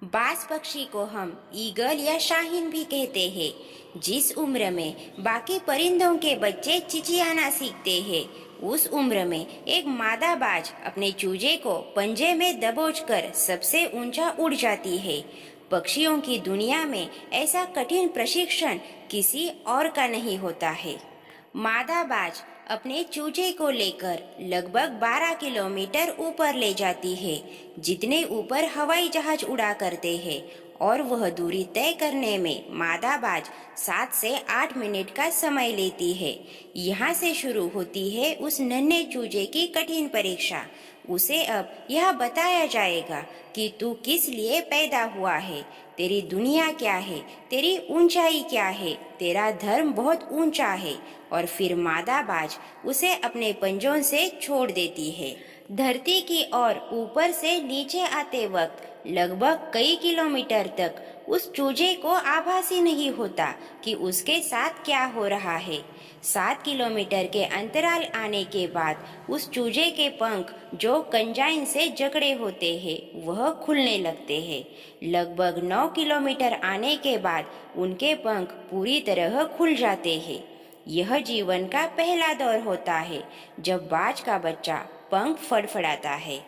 बाज पक्षी को हम ईगल या शाहीन भी कहते हैं। जिस उम्र में बाकी परिंदों के बच्चे चिचियाना सीखते हैं, उस उम्र में एक मादा बाज अपने चूजे को पंजे में दबोचकर सबसे ऊंचा उड़ जाती है। पक्षियों की दुनिया में ऐसा कठिन प्रशिक्षण किसी और का नहीं होता है। मादा बाज अपने चूजे को लेकर लगभग 12 किलोमीटर ऊपर ले जाती है, जितने ऊपर हवाई जहाज उड़ा करते हैं, और वह दूरी तय करने में मादा बाज 7 से 8 मिनट का समय लेती है। यहाँ से शुरू होती है उस नन्हे चूजे की कठिन परीक्षा। उसे अब यह बताया जाएगा कि तू किस लिए पैदा हुआ है, तेरी दुनिया क्या है, तेरी ऊंचाई क्या है, तेरा धर्म बहुत ऊंचा है। और फिर मादा बाज उसे अपने पंजों से छोड़ देती है। धरती की ओर ऊपर से नीचे आते वक्त लगभग कई किलोमीटर तक उस चूजे को आभास ही नहीं होता कि उसके साथ क्या हो रहा है। 7 किलोमीटर के अंतराल आने के बाद उस चूजे के पंख जो कंजाइन से जकड़े होते हैं वह खुलने लगते हैं। लगभग 9 किलोमीटर आने के बाद उनके पंख पूरी तरह खुल जाते हैं। यह जीवन का पहला दौर होता है जब बाज का बच्चा पंख फड़फड़ाता है।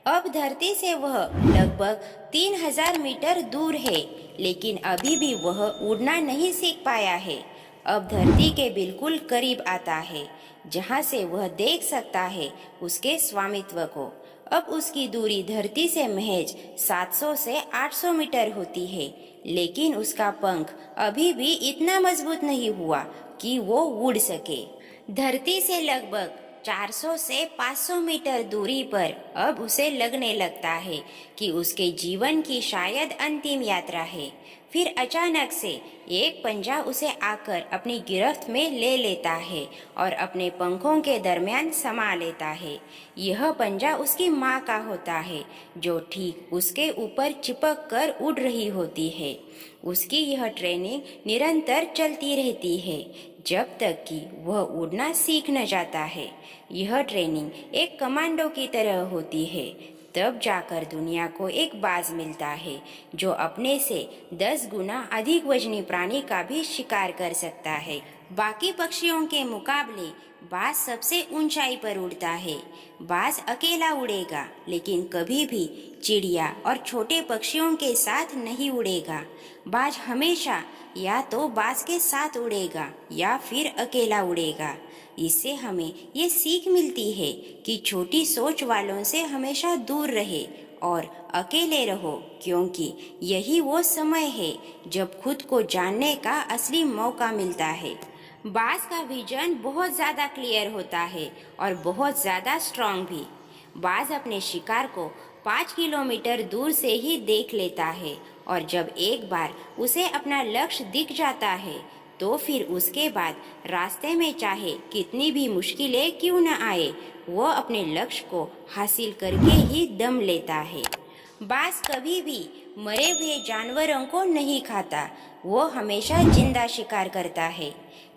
अब धरती से वह लगभग 3000 मीटर दूर है, लेकिन अभी भी वह उड़ना नहीं सीख पाया है। अब धरती के बिल्कुल करीब आता है, जहाँ से वह देख सकता है उसके स्वामित्व को। अब उसकी दूरी धरती से महज 700 से 800 मीटर होती है, लेकिन उसका पंख अभी भी इतना मजबूत नहीं हुआ कि वो उड़ सके। धरती से लगभग 400 से 500 मीटर दूरी पर अब उसे लगने लगता है कि उसके जीवन की शायद अंतिम यात्रा है। फिर अचानक से एक पंजा उसे आकर अपनी गिरफ्त में ले लेता है और अपने पंखों के दरमियान समा लेता है। यह पंजा उसकी माँ का होता है, जो ठीक उसके ऊपर चिपक कर उड़ रही होती है। उसकी यह ट्रेनिंग निरंतर चलती रहती है जब तक कि वह उड़ना सीख न जाता है। यह ट्रेनिंग एक कमांडो की तरह होती है। तब जाकर दुनिया को एक बाज मिलता है जो अपने से 10 गुना अधिक वजनी प्राणी का भी शिकार कर सकता है। बाकी पक्षियों के मुकाबले बाज सबसे ऊंचाई पर उड़ता है। बाज अकेला उड़ेगा, लेकिन कभी भी चिड़िया और छोटे पक्षियों के साथ नहीं उड़ेगा। बाज हमेशा या तो बाज के साथ उड़ेगा या फिर अकेला उड़ेगा। इससे हमें ये सीख मिलती है कि छोटी सोच वालों से हमेशा दूर रहे और अकेले रहो, क्योंकि यही वो समय है जब खुद को जानने का असली मौका मिलता है। बाज का विजन बहुत ज़्यादा क्लियर होता है और बहुत ज़्यादा स्ट्रांग भी। बाज अपने शिकार को 5 किलोमीटर दूर से ही देख लेता है, और जब एक बार उसे अपना लक्ष्य दिख जाता है तो फिर उसके बाद रास्ते में चाहे कितनी भी मुश्किलें क्यों न आए, वो अपने लक्ष्य को हासिल करके ही दम लेता है। बाज कभी भी मरे हुए जानवरों को नहीं खाता, वो हमेशा जिंदा शिकार करता है।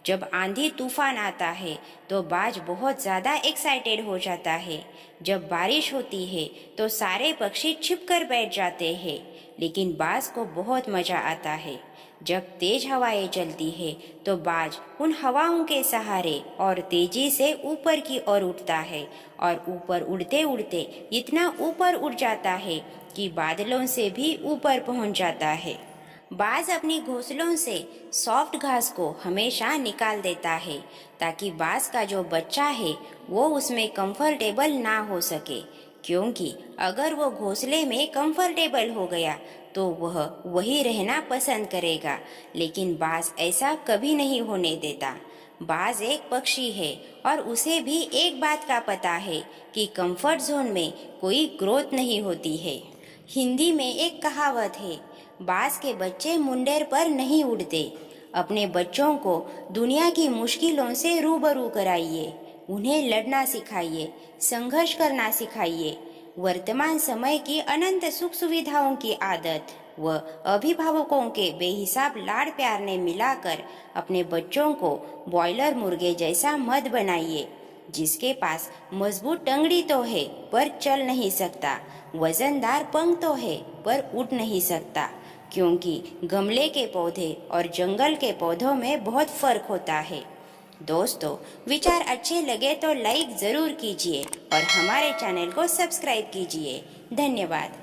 जब आंधी तूफान आता है तो बाज बहुत ज़्यादा एक्साइटेड हो जाता है। जब बारिश होती है तो सारे पक्षी छिपकर बैठ जाते हैं, लेकिन बाज को बहुत मज़ा आता है। जब तेज हवाएं चलती है तो बाज उन हवाओं के सहारे और तेजी से ऊपर की ओर उठता है, और ऊपर उड़ते उड़ते इतना ऊपर उड़ जाता है कि बादलों से भी ऊपर पहुंच जाता है। बाज अपनी घोंसलों से सॉफ्ट घास को हमेशा निकाल देता है, ताकि बाज का जो बच्चा है वो उसमें कंफर्टेबल ना हो सके, क्योंकि अगर वो घोंसले में कंफर्टेबल हो गया तो वह वही रहना पसंद करेगा। लेकिन बाज ऐसा कभी नहीं होने देता। बाज एक पक्षी है और उसे भी एक बात का पता है कि कंफर्ट जोन में कोई ग्रोथ नहीं होती है। हिंदी में एक कहावत है, बाज के बच्चे मुंडेर पर नहीं उड़ते। अपने बच्चों को दुनिया की मुश्किलों से रूबरू कराइए, उन्हें लड़ना सिखाइए, संघर्ष करना सिखाइए। वर्तमान समय की अनंत सुख सुविधाओं की आदत व अभिभावकों के बेहिसाब लाड़ प्यार ने मिलाकर अपने बच्चों को बॉयलर मुर्गे जैसा मत बनाइए। जिसके पास मजबूत टंगड़ी तो है पर चल नहीं सकता, वजनदार पंख तो है पर उड़ नहीं सकता, क्योंकि गमले के पौधे और जंगल के पौधों में बहुत फर्क होता है। दोस्तों, विचार अच्छे लगे तो लाइक ज़रूर कीजिए और हमारे चैनल को सब्सक्राइब कीजिए। धन्यवाद।